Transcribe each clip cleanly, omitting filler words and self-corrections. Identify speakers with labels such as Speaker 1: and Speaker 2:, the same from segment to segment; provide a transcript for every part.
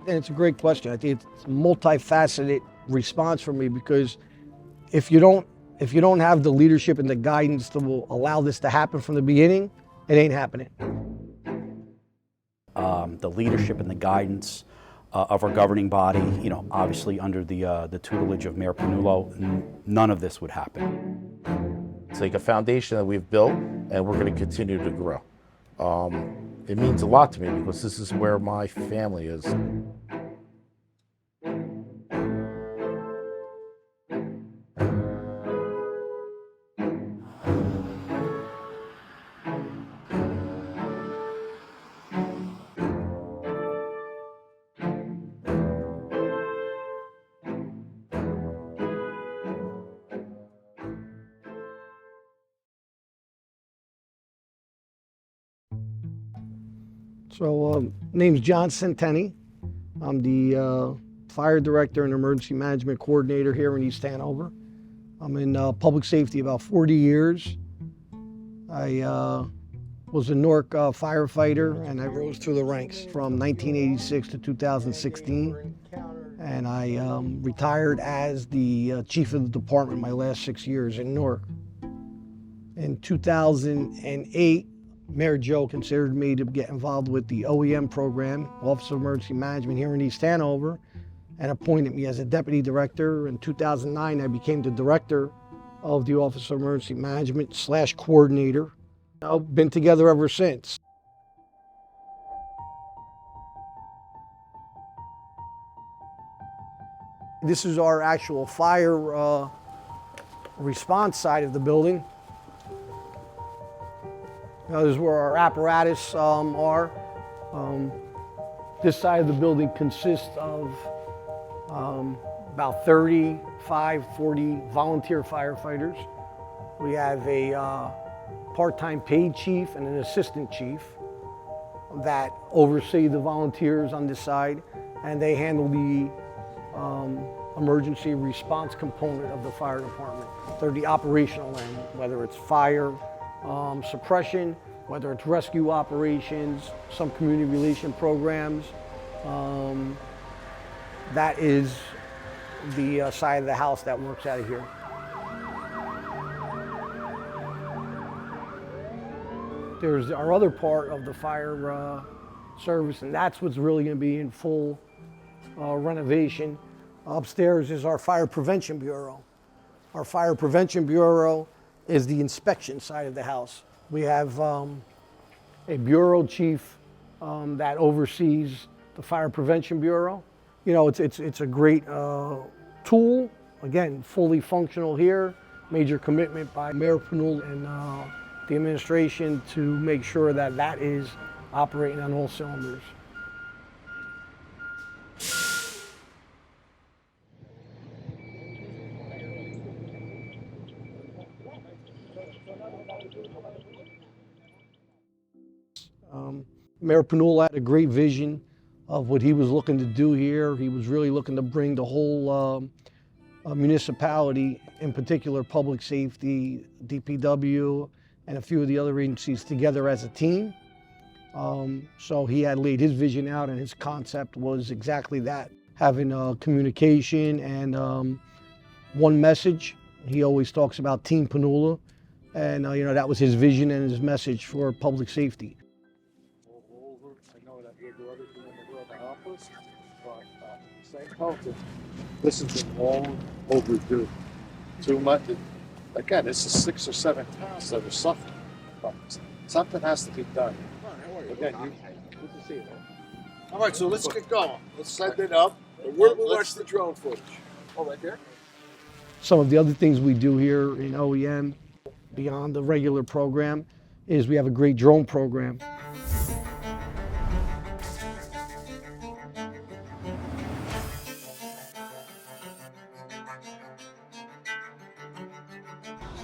Speaker 1: And it's a great question. I think it's a multifaceted response for me, because if you don't have the leadership and the guidance that will allow this to happen from the beginning, it ain't happening.
Speaker 2: The leadership and the guidance of our governing body, obviously under the tutelage of Mayor Panola, none of this would happen.
Speaker 3: It's like a foundation that we've built, and we're going to continue to grow. It means a lot to me because this is where my family is.
Speaker 1: So, name's John Centeni. I'm the fire director and emergency management coordinator here in East Hanover. I'm in public safety about 40 years. I was a Newark firefighter, and I rose through the ranks from 1986 to 2016. And I retired as the chief of the department my last 6 years in Newark. In 2008, Mayor Joe considered me to get involved with the OEM program, Office of Emergency Management here in East Hanover, and appointed me as a deputy director. In 2009, I became the director of the Office of Emergency Management / coordinator. I've been together ever since. This is our actual fire response side of the building. This is where our apparatus are. This side of the building consists of about 35, 40 volunteer firefighters. We have a part-time paid chief and an assistant chief that oversee the volunteers on this side, and they handle the emergency response component of the fire department. They're the operational end, whether it's fire suppression, whether it's rescue operations, some community relation programs. That is the side of the house that works out of here. There's our other part of the fire service, and that's what's really going to be in full renovation. Upstairs is our Fire Prevention Bureau. Our Fire Prevention Bureau is the inspection side of the house. We have a bureau chief that oversees the Fire Prevention Bureau. It's a great tool. Again, fully functional here. Major commitment by Mayor Panola and the administration to make sure that that is operating on all cylinders. Mayor Panola had a great vision of what he was looking to do here. He was really looking to bring the whole municipality, in particular public safety, DPW, and a few of the other agencies together as a team. So he had laid his vision out, and his concept was exactly that, having communication and one message. He always talks about Team Panola, and that was his vision and his message for public safety.
Speaker 4: This has been long overdue. Too much. Again, this is 6 or 7 towns that are suffering. But something has to be done. Again, good to see you.
Speaker 5: All right, so let's get going. Let's set it up. Where do we watch the drone footage? Oh, right there?
Speaker 1: Some of the other things we do here in OEM, beyond the regular program, is we have a great drone program.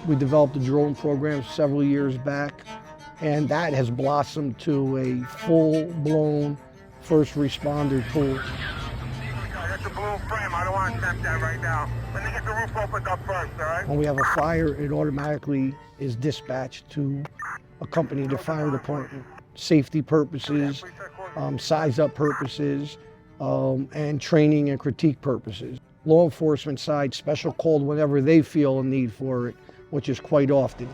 Speaker 1: We developed a drone program several years back, and that has blossomed to a full-blown first responder tool.
Speaker 6: That's a blue frame. I don't want to tap that right now. Let me get get the roof opened up first, all right?
Speaker 1: When we have a fire, it automatically is dispatched to accompany the fire department. Safety purposes, size up purposes, and training and critique purposes. Law enforcement side, special called whenever they feel a need for it, which is quite often.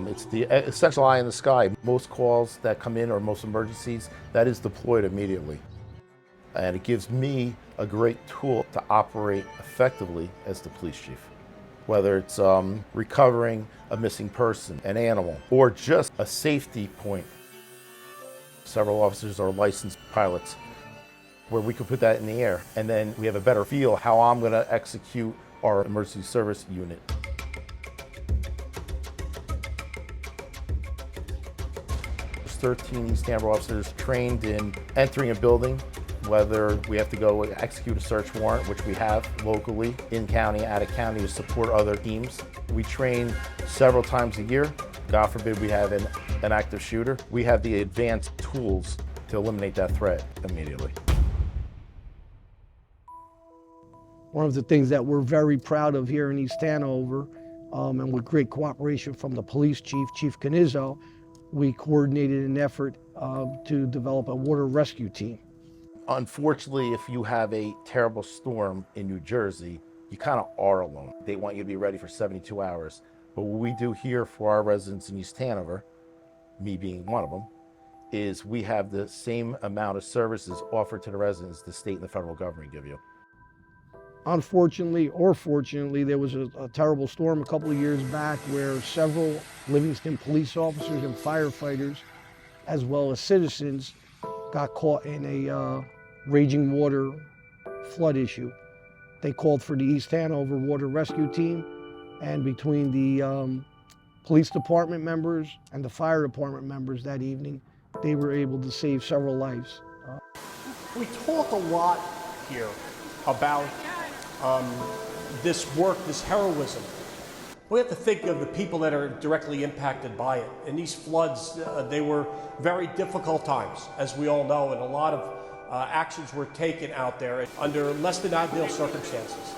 Speaker 3: It's the essential eye in the sky. Most calls that come in or most emergencies, that is deployed immediately. And it gives me a great tool to operate effectively as the police chief. Whether it's recovering a missing person, an animal, or just a safety point. Several officers are licensed pilots where we could put that in the air, and then we have a better feel how I'm going to execute our emergency service unit. There's 13 East Hanover officers trained in entering a building, whether we have to go execute a search warrant, which we have locally, in county, out of county, to support other teams. We train several times a year. God forbid we have an active shooter. We have the advanced tools to eliminate that threat immediately.
Speaker 1: One of the things that we're very proud of here in East Hanover, and with great cooperation from the police chief, Chief Canizzo, we coordinated an effort to develop a water rescue team.
Speaker 3: Unfortunately, if you have a terrible storm in New Jersey, you kind of are alone. They want you to be ready for 72 hours. But what we do here for our residents in East Hanover, me being one of them, is we have the same amount of services offered to the residents the state and the federal government give you.
Speaker 1: Unfortunately or fortunately, there was a terrible storm a couple of years back where several Livingston police officers and firefighters, as well as citizens, got caught in a raging water flood issue. They called for the East Hanover Water Rescue Team, and between the police department members and the fire department members that evening, they were able to save several lives.
Speaker 7: We talk a lot here about this work, this heroism. We have to think of the people that are directly impacted by it. And these floods, they were very difficult times, as we all know, and a lot of actions were taken out there under less than ideal circumstances.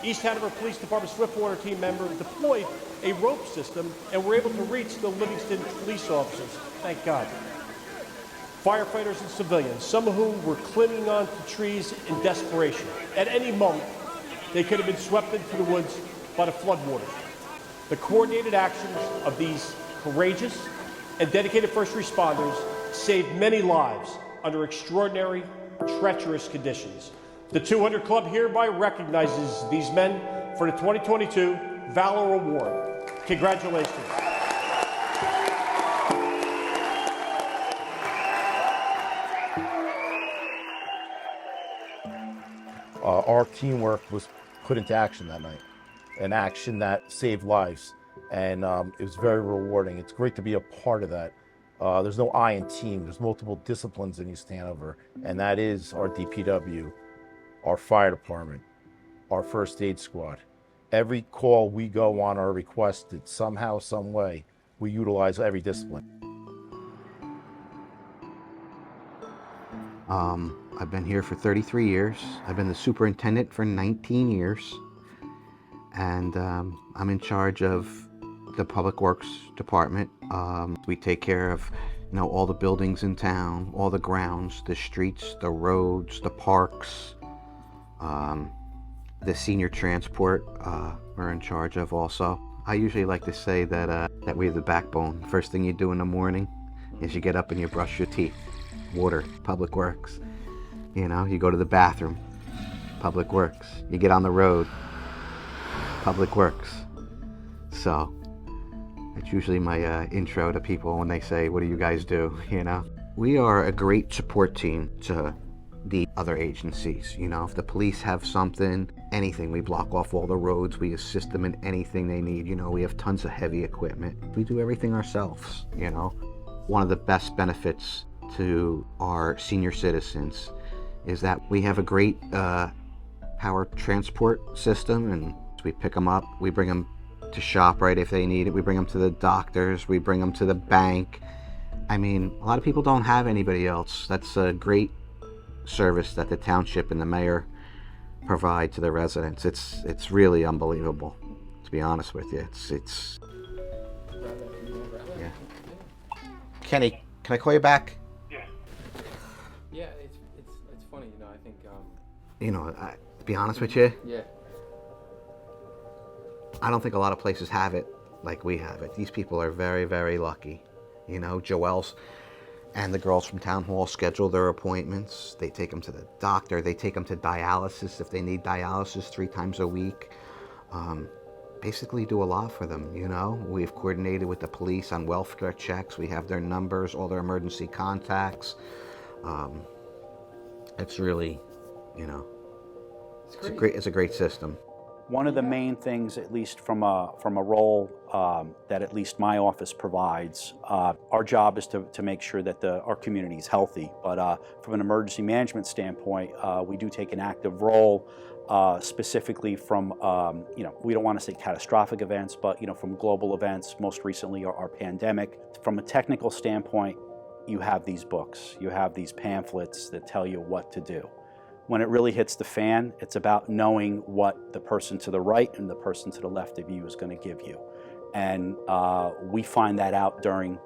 Speaker 7: East Hanover Police Department Swiftwater team member deployed a rope system and were able to reach the Livingston police officers, thank God. Firefighters and civilians, some of whom were clinging on to trees in desperation. At any moment, they could have been swept into the woods by the floodwaters. The coordinated actions of these courageous and dedicated first responders saved many lives under extraordinary, treacherous conditions. The 200 Club hereby recognizes these men for the 2022 Valor Award. Congratulations.
Speaker 3: Our teamwork was put into action that night, an action that saved lives, and it was very rewarding. It's great to be a part of that. There's no I in team. There's multiple disciplines in East Hanover, and that is our DPW, our fire department, our first aid squad. Every call we go on or requested, somehow, some way, we utilize every discipline.
Speaker 8: I've been here for 33 years. I've been the superintendent for 19 years. And I'm in charge of the Public Works Department. We take care of, all the buildings in town, all the grounds, the streets, the roads, the parks, the senior transport we're in charge of also. I usually like to say that we have the backbone. First thing you do in the morning is you get up and you brush your teeth. Water, Public Works. You go to the bathroom, Public Works. You get on the road, Public Works. So that's usually my intro to people when they say, what do you guys do, We are a great support team to the other agencies. If the police have something, anything, we block off all the roads, we assist them in anything they need. We have tons of heavy equipment. We do everything ourselves, One of the best benefits to our senior citizens is that we have a great power transport system, and we pick them up, we bring them to ShopRite if they need it, we bring them to the doctors, we bring them to the bank. A lot of people don't have anybody else. That's a great service that the township and the mayor provide to the residents. It's really unbelievable, to be honest with you. It's yeah. Kenny, can I call you back?
Speaker 9: Yeah, it's funny, you know. I think
Speaker 8: To be honest with you,
Speaker 9: yeah.
Speaker 8: I don't think a lot of places have it like we have it. These people are very, very lucky. Joelle's and the girls from Town Hall schedule their appointments. They take them to the doctor. They take them to dialysis if they need dialysis 3 times a week. Basically do a lot for them, We've coordinated with the police on welfare checks. We have their numbers, all their emergency contacts. It's really, it's a great system.
Speaker 2: One of the main things, at least from a role that at least my office provides, our job is to make sure that our community is healthy. But from an emergency management standpoint, we do take an active role, specifically from, we don't want to say catastrophic events, but from global events. Most recently, our pandemic. From a technical standpoint, you have these books, you have these pamphlets that tell you what to do. When it really hits the fan, it's about knowing what the person to the right and the person to the left of you is going to give you. And we find that out during,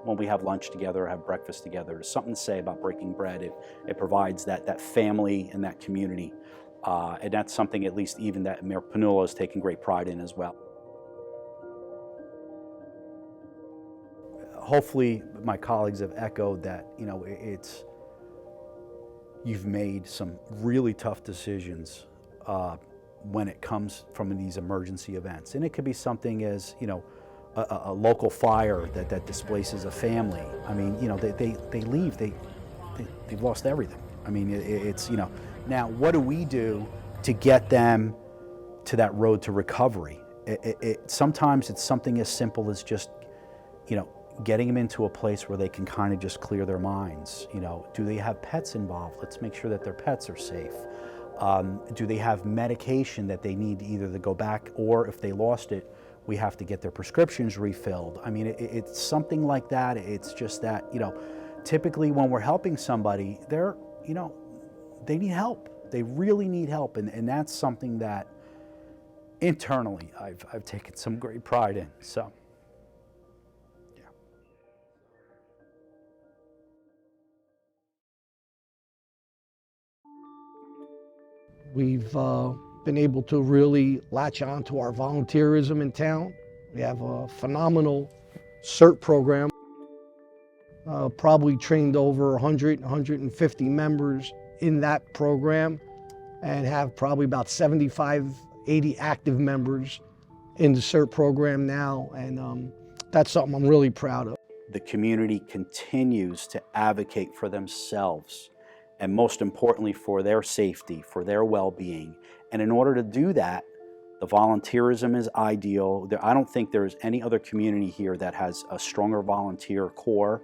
Speaker 2: when we have lunch together or have breakfast together. There's something to say about breaking bread. It provides that family and that community. And that's something at least even that Mayor Panola is taking great pride in as well. Hopefully my colleagues have echoed that, you've made some really tough decisions when it comes from these emergency events. And it could be something as, a local fire that displaces a family. I mean, they leave, they've lost everything. I mean, it's, now what do we do to get them to that road to recovery? Sometimes it's something as simple as just, getting them into a place where they can kind of just clear their minds. Do they have pets involved? Let's make sure that their pets are safe. Do they have medication that they need either to go back, or if they lost it, we have to get their prescriptions refilled. I mean, it's something like that. It's just that, typically when we're helping somebody, they need help. They really need help. And that's something that internally I've taken some great pride in, so.
Speaker 1: We've been able to really latch on to our volunteerism in town. We have a phenomenal CERT program. Probably trained over 100, 150 members in that program, and have probably about 75, 80 active members in the CERT program now. And that's something I'm really proud of.
Speaker 2: The community continues to advocate for themselves, and most importantly for their safety, for their well-being. And in order to do that, the volunteerism is ideal. I don't think there's any other community here that has a stronger volunteer core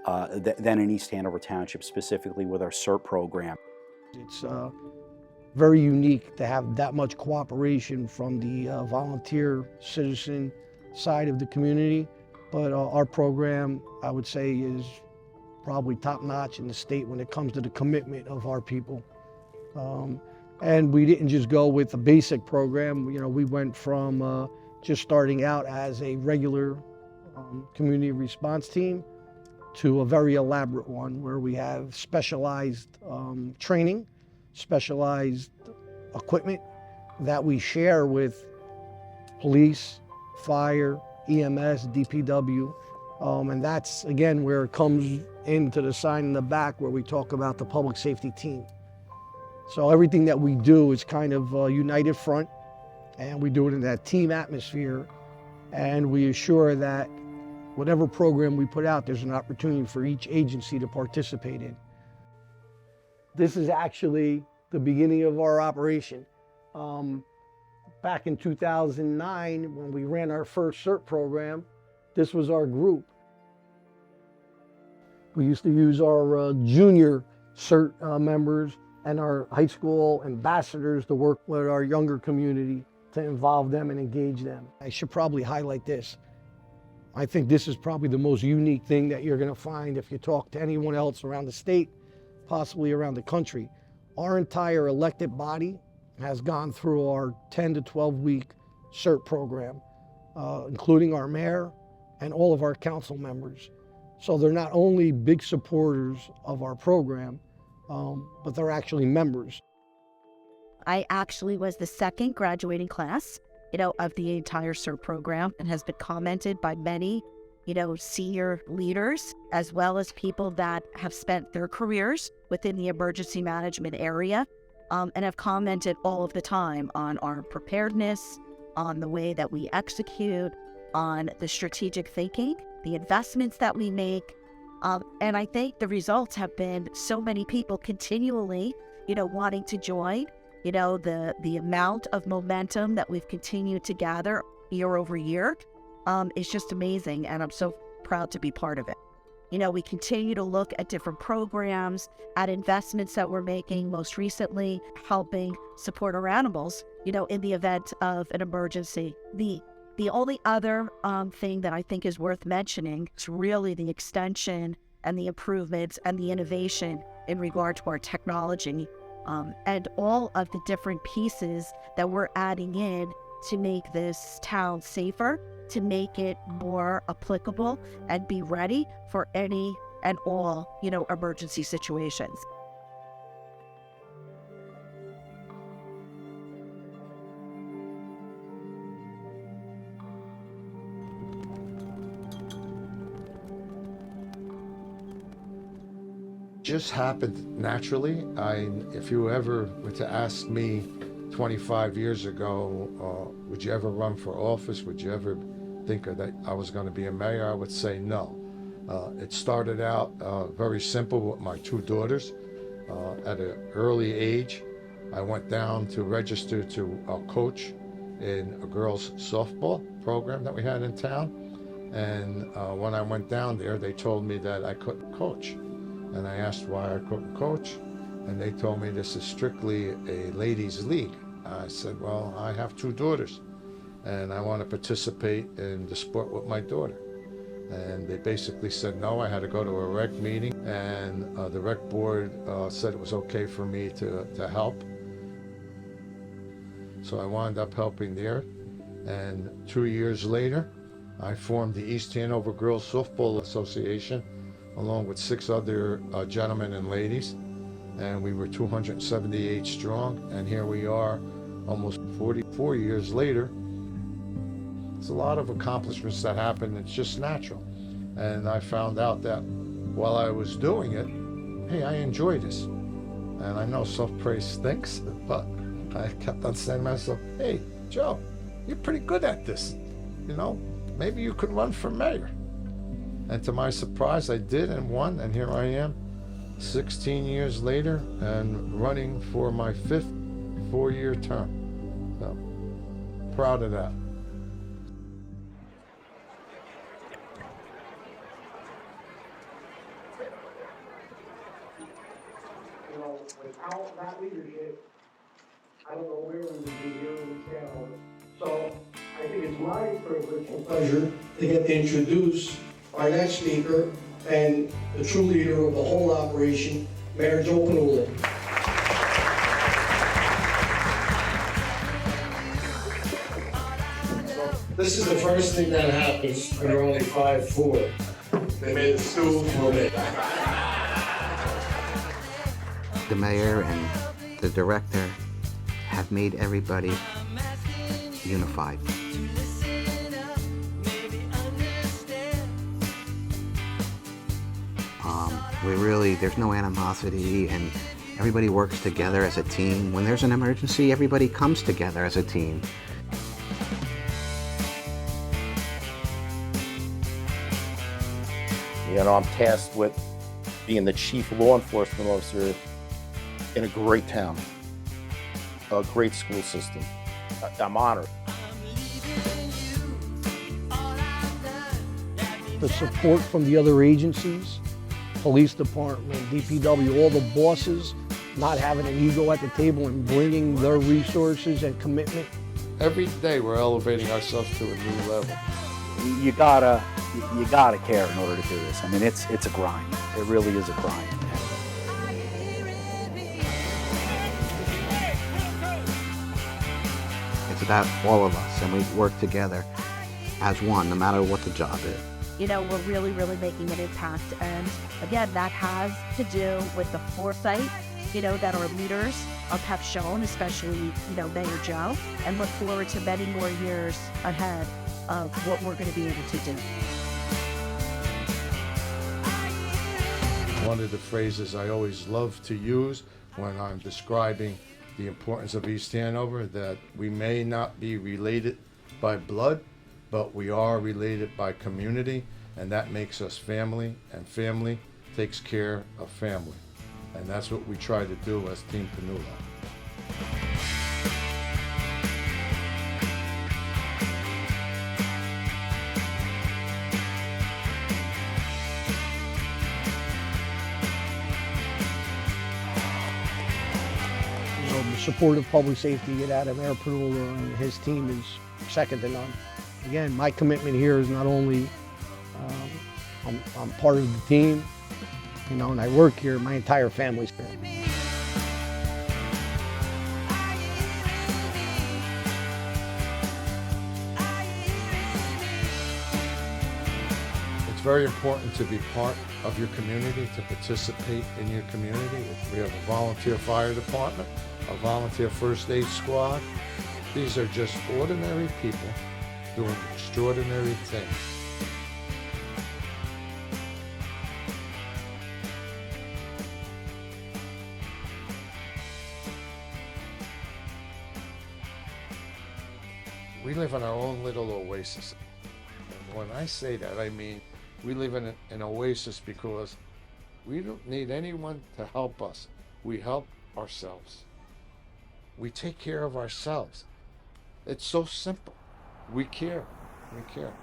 Speaker 2: than in East Hanover Township, specifically with our CERT program.
Speaker 1: It's very unique to have that much cooperation from the volunteer citizen side of the community. But our program, I would say, is probably top-notch in the state when it comes to the commitment of our people. And we didn't just go with a basic program. We went from just starting out as a regular community response team to a very elaborate one where we have specialized training, specialized equipment that we share with police, fire, EMS, DPW. And that's, again, where it comes into the sign in the back where we talk about the public safety team. So everything that we do is kind of a united front, and we do it in that team atmosphere, and we assure that whatever program we put out, there's an opportunity for each agency to participate in. This is actually the beginning of our operation. Back in 2009, when we ran our first CERT program, this was our group. We used to use our junior CERT members and our high school ambassadors to work with our younger community to involve them and engage them. I should probably highlight this. I think this is probably the most unique thing that you're going to find if you talk to anyone else around the state, possibly around the country. Our entire elected body has gone through our 10 to 12 week CERT program, including our mayor and all of our council members. So they're not only big supporters of our program, but they're actually members.
Speaker 10: I actually was the second graduating class, of the entire CERT program, and has been commented by many, senior leaders, as well as people that have spent their careers within the emergency management area, and have commented all of the time on our preparedness, on the way that we execute, on the strategic thinking, the investments that we make. And I think the results have been so many people continually, wanting to join. The amount of momentum that we've continued to gather year over year is just amazing, and I'm so proud to be part of it. We continue to look at different programs, at investments that we're making, most recently helping support our animals, in the event of an emergency. The only other thing that I think is worth mentioning is really the extension and the improvements and the innovation in regard to our technology, and all of the different pieces that we're adding in to make this town safer, to make it more applicable and be ready for any and all, emergency situations.
Speaker 4: Just happened naturally. If you ever were to ask me 25 years ago, would you ever run for office? Would you ever think that I was going to be a mayor? I would say no. It started out very simple with my two daughters. At an early age, I went down to register to coach in a girls' softball program that we had in town. And when I went down there, they told me that I couldn't coach. And I asked why I couldn't coach, and they told me this is strictly a ladies' league. I said, well, I have two daughters, and I want to participate in the sport with my daughter. And they basically said no. I had to go to a rec meeting, and the rec board said it was okay for me to help. So I wound up helping there, and 2 years later, I formed the East Hanover Girls Softball Association, along with 6 other gentlemen and ladies, and we were 278 strong, and here we are almost 44 years later. It's a lot of accomplishments that happen. It's just natural. And I found out that while I was doing it, hey, I enjoy this. And I know self-praise stinks, but I kept on saying to myself, hey, Joe, you're pretty good at this. Maybe you could run for mayor. And to my surprise, I did and won, and here I am 16 years later and running for my 5th 4-year term. So, proud of that.
Speaker 1: Without that leadership, I don't know where we would be here in Hanover. So I think it's my privilege and pleasure to get to introduce our next speaker and the true leader of the whole operation, Mayor Joe Panola. This is the first thing that happens when you're only 5'4". They made the stool for me.
Speaker 8: The mayor and the director have made everybody unified. There's no animosity, and everybody works together as a team. When there's an emergency, everybody comes together as a team.
Speaker 3: I'm tasked with being the chief law enforcement officer in a great town, a great school system. I'm honored.
Speaker 1: The support from the other agencies, police department, DPW, all the bosses, not having an ego at the table and bringing their resources and commitment.
Speaker 4: Every day we're elevating ourselves to a new level.
Speaker 2: You gotta care in order to do this. I mean, it's a grind. It really is a grind.
Speaker 8: that all of us, and we work together as one, no matter what the job is.
Speaker 10: We're really, really making an impact. And again, that has to do with the foresight, that our leaders have shown, especially, Mayor Joe, and look forward to many more years ahead of what we're going to be able to do.
Speaker 11: One of the phrases I always love to use when I'm describing the importance of East Hanover, that we may not be related by blood, but we are related by community, and that makes us family, and family takes care of family. And that's what we try to do as Team Panola.
Speaker 1: The support of public safety get out of Mayor Panola and his team is second to none. Again, my commitment here is not only I'm part of the team, and I work here, my entire family's here.
Speaker 11: It's very important to be part of your community, to participate in your community. We have a volunteer fire department, a volunteer first aid squad. These are just ordinary people doing extraordinary things. We live in our own little oasis. And when I say that, I mean we live in an oasis because we don't need anyone to help us. We help ourselves. We take care of ourselves. It's so simple. We care. We care.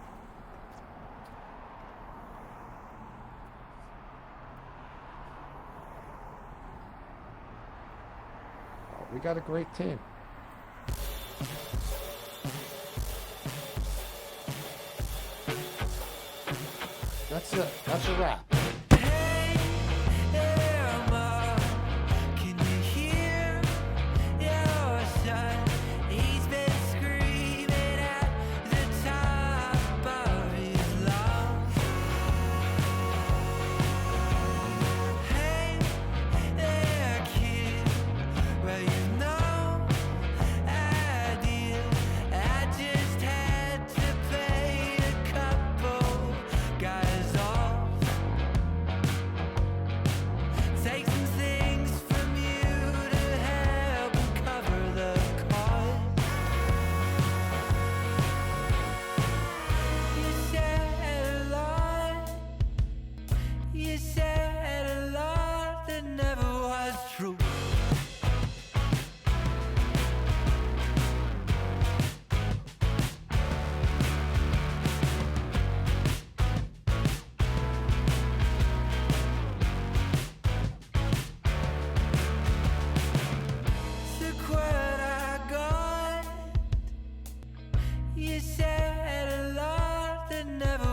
Speaker 11: We got a great team. That's it. That's a wrap.
Speaker 12: You said a lot that never